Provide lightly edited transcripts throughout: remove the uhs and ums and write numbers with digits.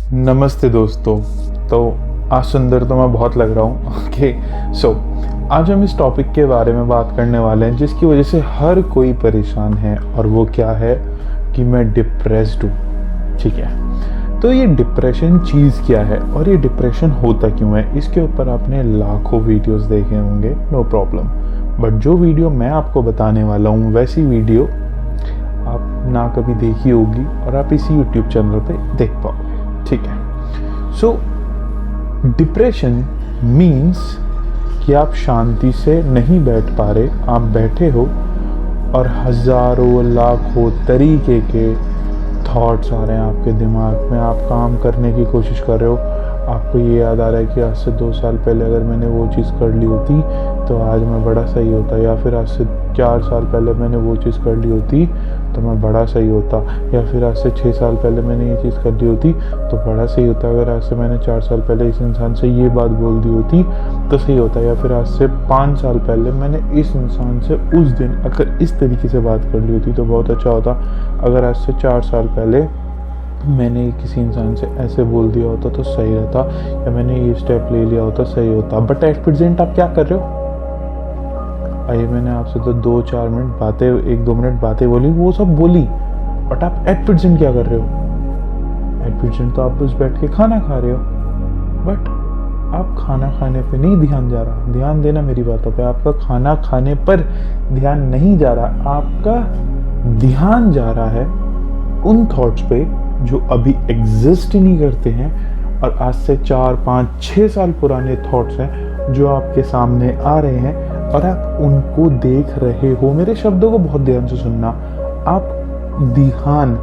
नमस्ते दोस्तों। तो आज सुंदर तो मैं बहुत लग रहा हूँ। ओके, सो आज हम इस टॉपिक के बारे में बात करने वाले हैं जिसकी वजह से हर कोई परेशान है, और वो क्या है कि मैं डिप्रेस्ड हूँ। ठीक है, तो ये डिप्रेशन चीज़ क्या है और ये डिप्रेशन होता क्यों है, इसके ऊपर आपने लाखों वीडियोस देखे होंगे, नो प्रॉब्लम। बट जो वीडियो मैं आपको बताने वाला हूँ वैसी वीडियो आप ना कभी देखी होगी और आप इसी यूट्यूब चैनल पे देख पाओगे। ठीक है, सो डिप्रेशन मीन्स कि आप शांति से नहीं बैठ पा रहे, आप बैठे हो और हज़ारों लाखों तरीके के थॉट्स आ रहे हैं आपके दिमाग में। आप काम करने की कोशिश कर रहे हो, आपको ये याद आ रहा है कि आज से 2 साल पहले अगर मैंने वो चीज़ कर ली होती तो आज मैं बड़ा सही होता, या फिर आज से 4 साल पहले मैंने वो चीज़ कर ली होती तो मैं बड़ा सही होता, या फिर आज से 6 साल पहले मैंने ये चीज़ कर ली होती तो बड़ा सही होता, अगर आज से मैंने 4 साल पहले इस इंसान से ये बात बोल दी होती तो सही होता, या फिर आज से 5 साल पहले मैंने इस इंसान से उस दिन अगर इस तरीके से बात कर ली होती तो बहुत अच्छा होता, अगर आज से 4 साल पहले मैंने किसी इंसान से ऐसे बोल दिया होता तो सही रहता, या मैंने ये स्टेप ले लिया होता सही होता। बट एट प्रेजेंट आप क्या कर रहे हो? आइए, मैंने आपसे तो 2-4 मिनट बातें, 1-2 मिनट बातें बोली, वो सब बोली, बट आप एट प्रेजेंट क्या कर रहे हो? एट प्रेजेंट तो आप बस बैठ के खाना खा रहे हो, बट आप खाना खाने पे नहीं ध्यान जा रहा। ध्यान देना मेरी बातों पे, आपका खाना खाने पर ध्यान नहीं जा रहा, आपका ध्यान जा रहा है उन थॉट्स पे जो अभी एग्जिस्ट ही नहीं करते हैं, और आज से 4-5-6 साल पुराने थॉट्स हैं जो आपके सामने आ रहे हैं और आप उनको देख रहे हो। मेरे शब्दों को बहुत ध्यान से सुनना, आप ध्यान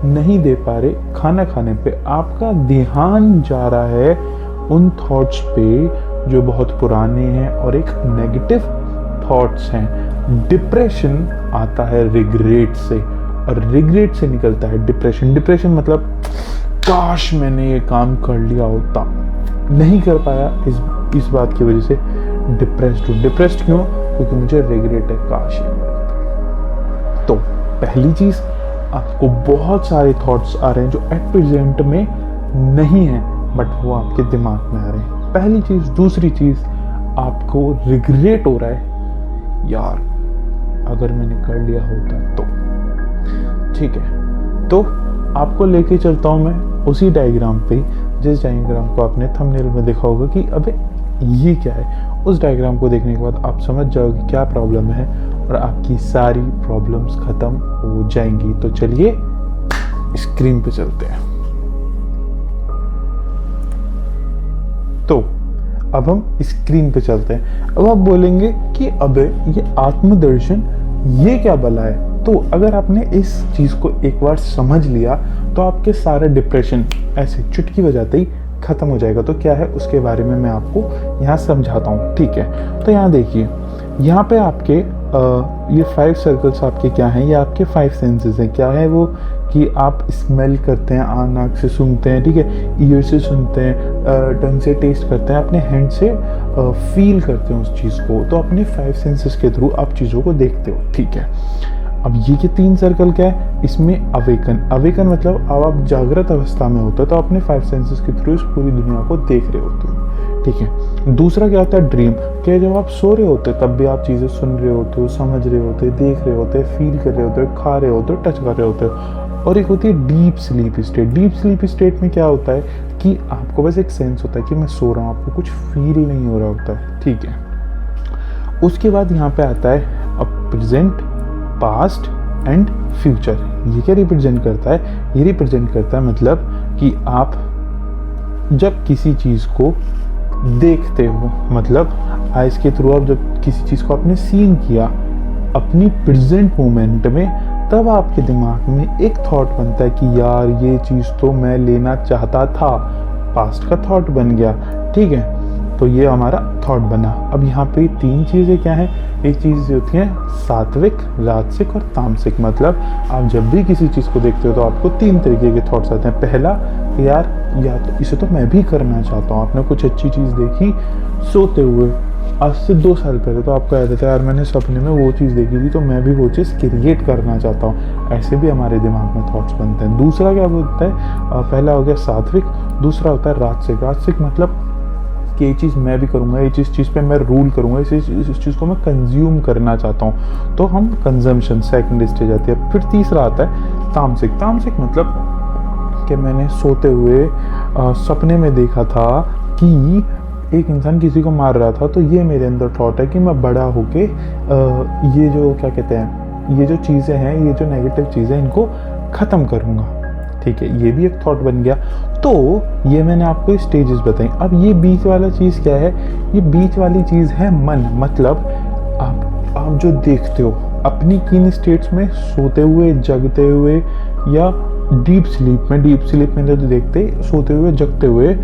नहीं दे पा रहे खाना खाने पे, आपका ध्यान जा रहा है उन थॉट्स पे जो बहुत पुराने हैं और एक नेगेटिव थॉट्स हैं। डिप्रेशन आता है रिग्रेट से, और रिग्रेट से निकलता है डिप्रेशन। डिप्रेशन मतलब काश मैंने ये काम कर लिया होता, नहीं कर पाया, इस बात की वजह से डिप्रेस्ड हूँ। डिप्रेस्ड क्यों? क्योंकि मुझे रिग्रेट है, काश ये होता। तो पहली चीज, आपको बहुत सारे थॉट्स आ रहे हैं जो एट प्रेजेंट में नहीं है, बट वो आपके दिमाग में आ रहे हैं, पहली चीज। दूसरी चीज, आपको रिग्रेट हो रहा है, यार अगर मैंने कर लिया होता तो। ठीक है, तो आपको लेके चलता हूँ मैं उसी डायग्राम पे जिस डायग्राम को आपने थंबनेल में देखा होगा कि अबे ये क्या है। उस डायग्राम को देखने के बाद आप समझ जाओगे क्या प्रॉब्लम है और आपकी सारी प्रॉब्लम्स खत्म हो जाएंगी। तो चलिए स्क्रीन पे चलते हैं। तो अब हम स्क्रीन पे चलते हैं। अब आप बोलेंगे कि अबे ये आत्मदर्शन ये क्या बला है? तो अगर आपने इस चीज को एक बार समझ लिया तो आपके सारे डिप्रेशन ऐसे चुटकी बजाते ही खत्म हो जाएगा। तो क्या है उसके बारे में मैं आपको यहाँ समझाता हूँ। ठीक है, तो यहाँ देखिए, यहाँ पे आपके ये 5 सर्कल्स आपके क्या हैं? ये आपके 5 सेंसेस हैं। क्या है वो? कि आप स्मेल करते हैं, नाक से सूंघते हैं, ठीक है, ईयर से सुनते हैं, टंग से टेस्ट करते हैं, अपने हैंड से फील करते हैं उस चीज़ को। तो अपने 5 सेंसेस के थ्रू आप चीज़ों को देखते हो। ठीक है, अब ये 3 सर्कल क्या है? इसमें अवेकन मतलब अब आप जागृत अवस्था में होते हो, तो अपने 5 सेंसेस के थ्रू इस पूरी दुनिया को देख रहे होते हो। ठीक है, दूसरा क्या होता है? ड्रीम। क्या जब आप सो रहे होते तब भी आप चीज़ें सुन रहे होते हो, समझ रहे होते हो, देख रहे होते हो, फील कर रहे होते हो, खा रहे होते हो, टच कर रहे होते हो। और एक होती है deep sleep state. Deep sleep state में क्या होता है कि आपको बस एक सेंस होता है कि मैं सो रहा हूँ, आपको कुछ फील नहीं हो रहा होता है। ठीक है, उसके बाद यहाँ पे आता है अब प्रेजेंट, पास्ट एंड फ्यूचर। ये क्या रिप्रेजेंट करता है? ये रिप्रेजेंट करता है मतलब कि आप जब किसी चीज़ को देखते हो, मतलब आइज के थ्रू आप जब किसी चीज़ को आपने सीन किया अपनी प्रेजेंट मोमेंट में, तब आपके दिमाग में एक थॉट बनता है कि यार ये चीज़ तो मैं लेना चाहता था, पास्ट का थॉट बन गया। ठीक है, तो ये हमारा थॉट बना। अब यहाँ पे 3 चीज़ें क्या हैं? एक चीज़ होती है सात्विक, राजसिक और तामसिक। मतलब आप जब भी किसी चीज़ को देखते हो तो आपको 3 तरीके के थॉट्स आते हैं। पहला, यार या तो इसे तो मैं भी करना चाहता हूँ। आपने कुछ अच्छी चीज़ देखी सोते हुए, आज से 2 साल पहले तो आपको याद था यार मैंने सपने में वो चीज़ देखी थी तो मैं भी वो चीज़ क्रिएट करना चाहता हूँ। ऐसे भी हमारे दिमाग में थॉट्स बनते हैं। दूसरा क्या बोलता है, पहला हो गया सात्विक, दूसरा होता है राजसिक। राजसिक मतलब कि ये चीज़ मैं भी करूँगा, ये चीज़ पे मैं रूल करूँगा, इस चीज़ को मैं कंज्यूम करना चाहता हूँ, तो हम कंजम्पशन सेकंड स्टेज आती है। फिर तीसरा आता है तामसिक। तामसिक मतलब कि मैंने सोते हुए सपने में देखा था कि एक इंसान किसी को मार रहा था, तो ये मेरे अंदर थॉट है कि मैं बड़ा होके ये जो क्या कहते हैं, ये जो चीज़ें हैं, ये जो नेगेटिव चीज़ें, इनको ख़त्म करूँगा। ठीक है, ये भी एक थॉट बन गया। तो ये मैंने आपको स्टेजेस बताई। अब ये बीच वाला चीज़ क्या है, ये बीच वाली चीज़ है मन। मतलब आप जो देखते हो अपनी किन स्टेट्स में, सोते हुए, जगते हुए या डीप स्लीप में जो देखते, सोते हुए, जगते हुए,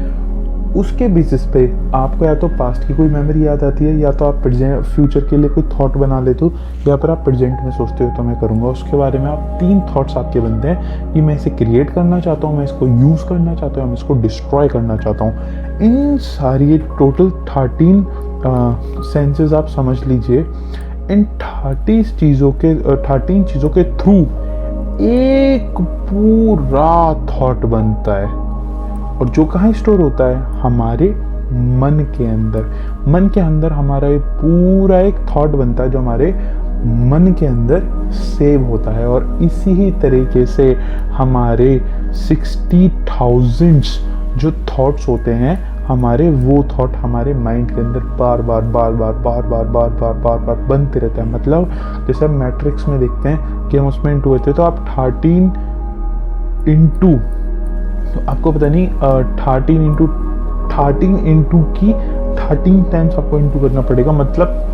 उसके बेसिस पे आपको या तो पास्ट की कोई मेमोरी याद आती है, या तो आप फ्यूचर के लिए कोई थॉट बना लेते हो, या फिर आप प्रेजेंट में सोचते हो तो मैं करूँगा। उसके बारे में आप 3 थॉट्स आपके बनते हैं कि मैं इसे क्रिएट करना चाहता हूँ, मैं इसको यूज़ करना चाहता हूँ, मैं इसको डिस्ट्रॉय करना चाहता हूँ। इन सारी टोटल 13 सेंसेस आप समझ लीजिए। इन 13 चीज़ों के थ्रू एक पूरा थॉट बनता है, और जो कहाँ स्टोर होता है, हमारे मन के अंदर। मन के अंदर हमारा ये पूरा एक थॉट बनता है जो हमारे मन के अंदर सेव होता है। और इसी ही तरीके से हमारे 60,000 जो थॉट्स होते हैं हमारे, वो थॉट हमारे माइंड के अंदर बार बार बनते रहता है। मतलब जैसे हम मैट्रिक्स में देखते हैं कि हम उसमें इंटू होते हैं, तो आप 13 इंटू, तो आपको पता नहीं 13 इंटू की 13 टाइम्स आपको इंटू करना पड़ेगा। मतलब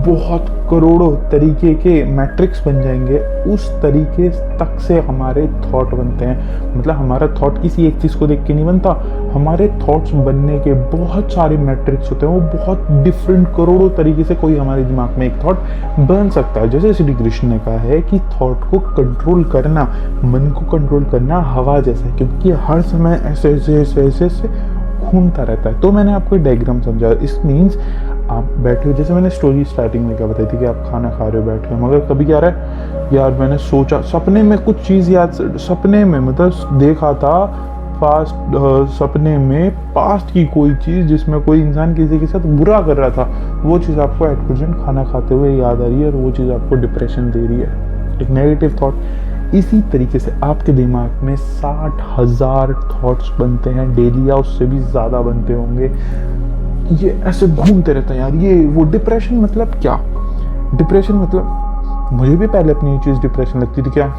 बहुत करोड़ों तरीके के मैट्रिक्स बन जाएंगे। उस तरीके तक से हमारे थॉट बनते हैं। मतलब हमारा थॉट किसी एक चीज़ को देख के नहीं बनता, हमारे थॉट्स बनने के बहुत सारे मैट्रिक्स होते हैं। वो बहुत डिफरेंट करोड़ों तरीके से कोई हमारे दिमाग में एक थॉट बन सकता है। जैसे श्री कृष्ण ने कहा है कि थॉट को कंट्रोल करना, मन को कंट्रोल करना हवा जैसा है, क्योंकि हर समय ऐसे घूमता रहता है। तो मैंने आपको डायग्राम समझा। इस मीन्स आप बैठे हो, जैसे मैंने स्टोरी स्टार्टिंग में क्या बताई थी कि आप खाना खा रहे हो, बैठे हो, मगर कभी क्या रहा है यार, मैंने सोचा सपने में कुछ चीज़ याद, सपने में मतलब देखा था सपने में पास्ट की कोई चीज़ जिसमें कोई इंसान किसी के साथ बुरा कर रहा था, वो चीज़ आपको एट प्रेजेंट खाना खाते हुए याद आ रही है, और वो चीज़ आपको डिप्रेशन दे रही है, एक नेगेटिव थॉट। इसी तरीके से आपके दिमाग में 60,000 थॉट्स बनते हैं डेली, या उससे भी ज़्यादा बनते होंगे। ये ऐसे घूमते रहता है यार। ये वो डिप्रेशन मतलब क्या, डिप्रेशन मतलब मुझे भी पहले अपनी चीज़ डिप्रेशन लगती थी, क्या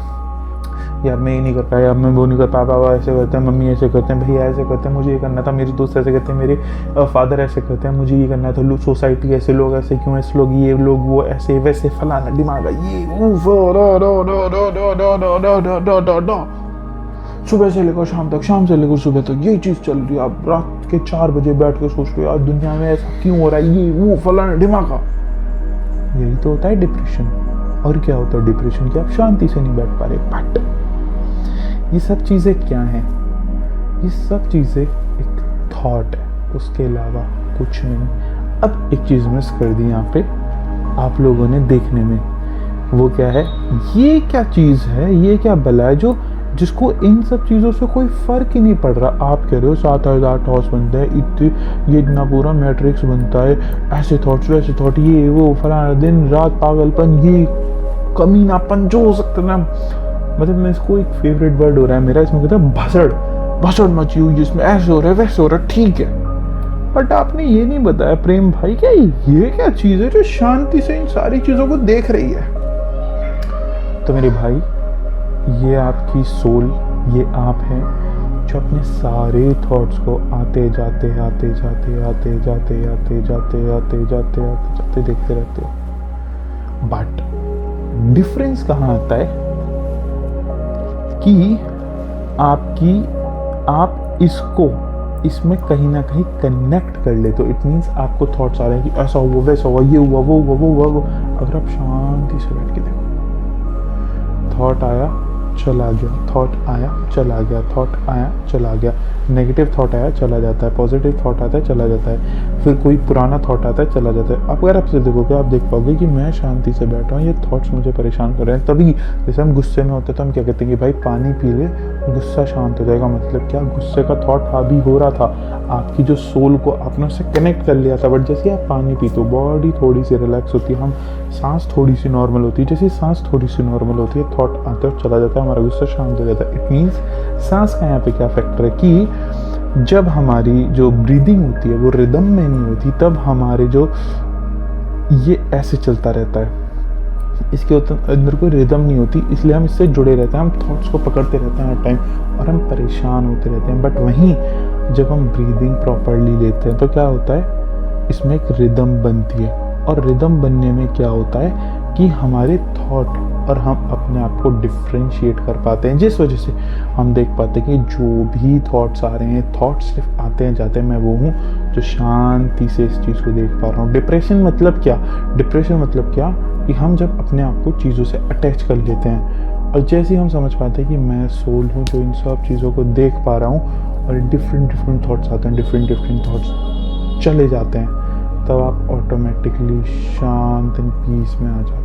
यार मैं ये नहीं कर पाया, मैं वो नहीं कर पाया, पापा ऐसे करते हैं, मम्मी ऐसे करते हैं, भैया ऐसे करते हैं, मुझे ये करना था, मेरे दोस्त ऐसे करते हैं, मेरे फादर ऐसे करते हैं, मुझे ये करना था, सोसाइटी ऐसे, लोग ऐसे क्यों, ऐसे लोग, ये लोग वो ऐसे वैसे, फलाना दिमाग ये सुबह से लेकर शाम तक, शाम से लेकर सुबह तक यही चीज़ चल रही है। आप रात के 4 बजे बैठ कर सोच रहे हो यार दुनिया में ऐसा क्यों हो रहा है, ये वो फलाना दिमाग का। यही तो होता है डिप्रेशन। और क्या होता है डिप्रेशन की, आप शांति से नहीं बैठ पा रहे। बट ये सब चीज़ें क्या हैं, ये सब चीज़ें एक थॉट है, उसके अलावा कुछ नहीं। अब एक चीज़ मिस कर दी यहाँ पे आप लोगों ने देखने में, वो क्या है, ये क्या चीज़ है, ये क्या बला है जो जिसको इन सब चीज़ों से कोई फ़र्क ही नहीं पड़ रहा। आप कह रहे हो 7,000 थॉट्स बनते हैं, ये इतना पूरा मैट्रिक्स बनता है, ऐसे थॉट्स वैसे थॉट, ये वो फलाना, दिन रात पागलपन, ये कमीनापन जो हो सकता है ना। मतलब मैं इसको एक फेवरेट वर्ड हो रहा है मेरा, इसमें कहता है भसड़ मची हुई, जिसमें ऐसे हो रहा है वैसे हो रहा है, ठीक है। बट आपने ये नहीं बताया प्रेम भाई, क्या ये क्या चीज़ है जो शांति से इन सारी चीज़ों को देख रही है। तो मेरे भाई, ये आपकी सोल, ये आप हैं जो अपने सारे थॉट्स को आते जाते देखते रहते हो। बट डिफरेंस कहाँ आता है कि आप इसमें कहीं ना कहीं कनेक्ट कर ले, तो इट मीन्स आपको थॉट्स आ रहे हैं कि ऐसा हुआ वैसा हुआ, ये हुआ वो हुआ वो हुआ वो। अगर आप शांति से बैठ के देखो, थॉट आया, चला गया, थॉट आया चला गया, थॉट आया चला गया, नेगेटिव थॉट आया चला जाता है, पॉजिटिव थॉट आता है चला जाता है, फिर कोई पुराना थॉट आता है चला जाता है। आप अगर आपसे देखोगे आप देख पाओगे कि मैं शांति से बैठा हूँ, ये थॉट्स मुझे परेशान कर रहे हैं। तभी जैसे हम गुस्से में होते हैं तो हम क्या कहते हैं कि भाई पानी पी ले, गुस्सा शांत हो जाएगा। मतलब क्या, गुस्से का थॉट हावी हो रहा था, आपकी जो सोल को आपने उससे कनेक्ट कर लिया था, बट जैसे आप पानी पीते हो बॉडी थोड़ी सी रिलैक्स होती है, हम सांस थोड़ी सी नॉर्मल होती है, जैसे सांस थोड़ी सी नॉर्मल होती है थॉट आता है चला जाता है, हमारा गुस्सा शांत हो जाता है। इट मीन्स सांस का यहाँ पे क्या फैक्टर है कि जब हमारी जो ब्रीदिंग होती है वो रिदम में नहीं होती, तब हमारे जो ये ऐसे चलता रहता है, इसके अंदर कोई रिदम नहीं होती, इसलिए हम इससे जुड़े रहते हैं, हम थॉट्स को पकड़ते रहते हैं हर टाइम और हम परेशान होते रहते हैं। बट वहीं जब हम ब्रीदिंग प्रॉपरली लेते हैं तो क्या होता है, इसमें एक रिदम बनती है, और रिदम बनने में क्या होता है कि हमारे थॉट और हम अपने आप को डिफ्रेंशिएट कर पाते हैं, जिस वजह से हम देख पाते हैं कि जो भी थॉट्स आ रहे हैं, थॉट्स सिर्फ आते हैं जाते हैं, मैं वो हूँ जो शांति से इस चीज़ को देख पा रहा हूँ। डिप्रेशन मतलब क्या, डिप्रेशन मतलब क्या कि हम जब अपने आप को चीज़ों से अटैच कर लेते हैं, और जैसे ही हम समझ पाते हैं कि मैं सोल हूँ जो इन सब चीज़ों को देख पा रहा हूँ, और डिफरेंट थॉट्स आते हैं, डिफरेंट थॉट्स चले जाते हैं, तब आप ऑटोमेटिकली शांत एंड पीस में आ जाते हैं।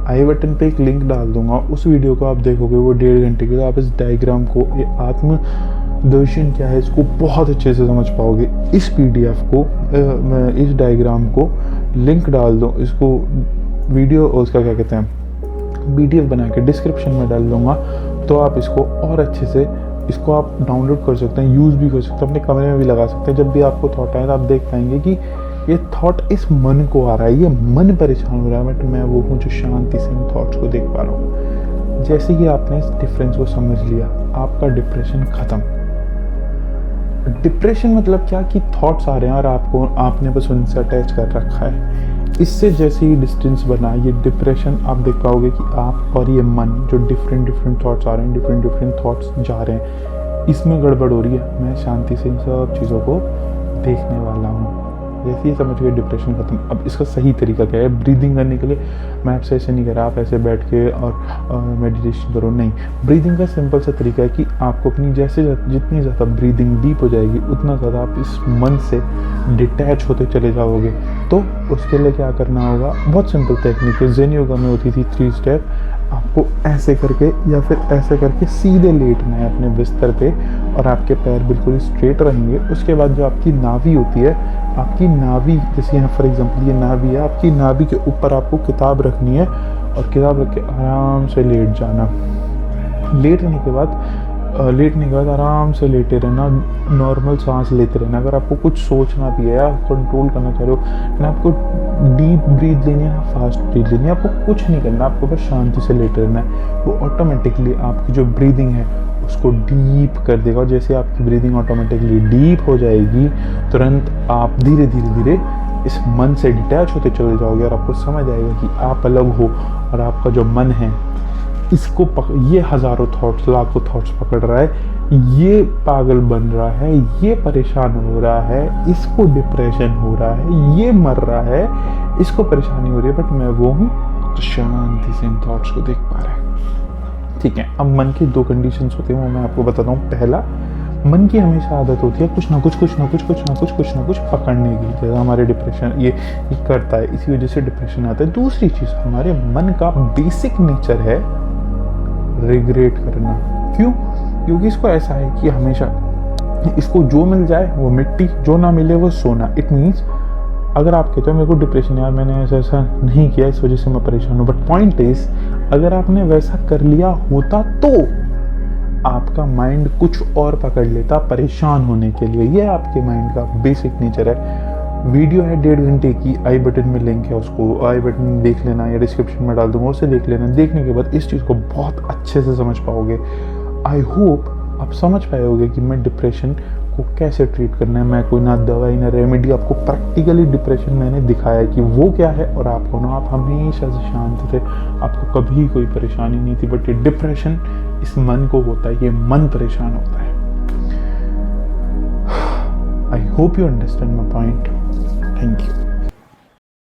आई बटन पे एक लिंक डाल दूंगा, उस वीडियो को आप देखोगे, वो 1.5 घंटे की, तो आप इस डायग्राम को, ये आत्म दर्शन क्या है, इसको बहुत अच्छे से समझ पाओगे। इस PDF को मैं इस डायग्राम को लिंक डाल दूँ, इसको वीडियो उसका क्या कहते हैं PDF बना के डिस्क्रिप्शन में डाल दूँगा, तो आप इसको और अच्छे से इसको आप डाउनलोड कर सकते हैं, यूज़ भी कर सकते हैं, अपने कमरे में भी लगा सकते हैं। जब भी आपको थॉट आए तो आप देख पाएंगे कि ये थॉट इस मन को आ रहा है, ये मन परेशान हो रहा है, बट मैं वो हूँ जो शांति से इन थॉट्स को देख पा रहा हूँ। जैसे कि आपने इस डिफरेंस को समझ लिया, आपका डिप्रेशन ख़त्म। डिप्रेशन मतलब क्या कि थॉट्स आ रहे हैं और आपने बस उनसे अटैच कर रखा है। इससे जैसे ही डिस्टेंस बना, ये डिप्रेशन आप देख पाओगे कि आप और ये मन जो डिफरेंट थॉट्स आ रहे हैं, डिफरेंट थॉट्स जा रहे हैं, इसमें गड़बड़ हो रही है। मैं शांति से इन सब चीज़ों को देखने वाला हूँ। जैसे ही समझ गए डिप्रेशन खत्म। अब इसका सही तरीका क्या है ब्रीदिंग करने के लिए? मैं आपसे ऐसे नहीं कह रहा आप ऐसे बैठ के और मेडिटेशन करो, नहीं। ब्रीदिंग का सिंपल सा तरीका है कि आपको अपनी जितनी ज़्यादा ब्रीदिंग डीप हो जाएगी, उतना ज़्यादा आप इस मन से डिटैच होते चले जाओगे। तो उसके लिए क्या करना होगा, बहुत सिंपल टेक्निक है, ज़ेन योगा में होती थी 3 स्टेप। आपको ऐसे करके या फिर ऐसे करके सीधे लेटना है अपने बिस्तर पे, और आपके पैर बिल्कुल स्ट्रेट रहेंगे। उसके बाद जो आपकी नाभि होती है, आपकी नाभि, जैसे यहाँ फॉर एग्जांपल ये नाभि है, आपकी नाभि के ऊपर आपको किताब रखनी है, और किताब रख के आराम से लेट जाना। लेटने के बाद आराम से लेटे रहना, नॉर्मल सांस लेते रहना। अगर आपको कुछ सोचना भी है या कंट्रोल करना चाह रहे हो, ना आपको डीप ब्रीथ लेनी है ना फास्ट ब्रीथ लेनी है, आपको कुछ नहीं करना, आपको बस शांति से लेटे रहना है। वो ऑटोमेटिकली आपकी जो ब्रीदिंग है उसको डीप कर देगा, और जैसे आपकी ब्रीदिंग ऑटोमेटिकली डीप हो जाएगी, तुरंत आप धीरे धीरे इस मन से डिटैच होते चले जाओगे, और आपको समझ आएगा कि आप अलग हो, और आपका जो मन है इसको ये हज़ारों थॉट्स, लाखों थॉट्स पकड़ रहा है, ये पागल बन रहा है, ये परेशान हो रहा है, इसको डिप्रेशन हो रहा है, ये मर रहा है, इसको परेशानी हो रही है, बट मैं वो हूँ तो शांति से इन थॉट्स को देख पा रहा है। ठीक है, अब मन की 2 कंडीशंस होती हैं, वो मैं आपको बताता हूँ। पहला, मन की हमेशा आदत होती है कुछ ना कुछ पकड़ने की, जैसे हमारे डिप्रेशन ये करता है, इसी वजह से डिप्रेशन आता है। दूसरी चीज़, हमारे मन का बेसिक नेचर है रिग्रेट करना। क्यों? क्योंकि इसको ऐसा है कि हमेशा इसको जो मिल जाए वो मिट्टी, जो ना मिले वो सोना। इट मीन्स अगर आप कहते हो मेरे को डिप्रेशन, यार मैंने ऐसा नहीं किया, इस वजह से मैं परेशान हूँ, बट पॉइंट इज, अगर आपने वैसा कर लिया होता तो आपका माइंड कुछ और पकड़ लेता परेशान होने के लिए। ये आपके माइंड का बेसिक नेचर है। वीडियो है 1.5 घंटे की, आई बटन में लिंक है, उसको आई बटन में देख लेना या डिस्क्रिप्शन में डाल दूंगा, उसे देख लेना। देखने के बाद इस चीज़ को बहुत अच्छे से समझ पाओगे। आई होप आप समझ पाए होगे कि मैं डिप्रेशन को कैसे ट्रीट करना है। मैं कोई ना दवाई ना रेमेडी, आपको प्रैक्टिकली डिप्रेशन मैंने दिखाया है कि वो क्या है, और आपको ना, आप हमेशा से शांत थे, आपको कभी कोई परेशानी नहीं थी। बट ये डिप्रेशन इस मन को होता है, ये मन परेशान होता है। I hope you understand my point. Thank you.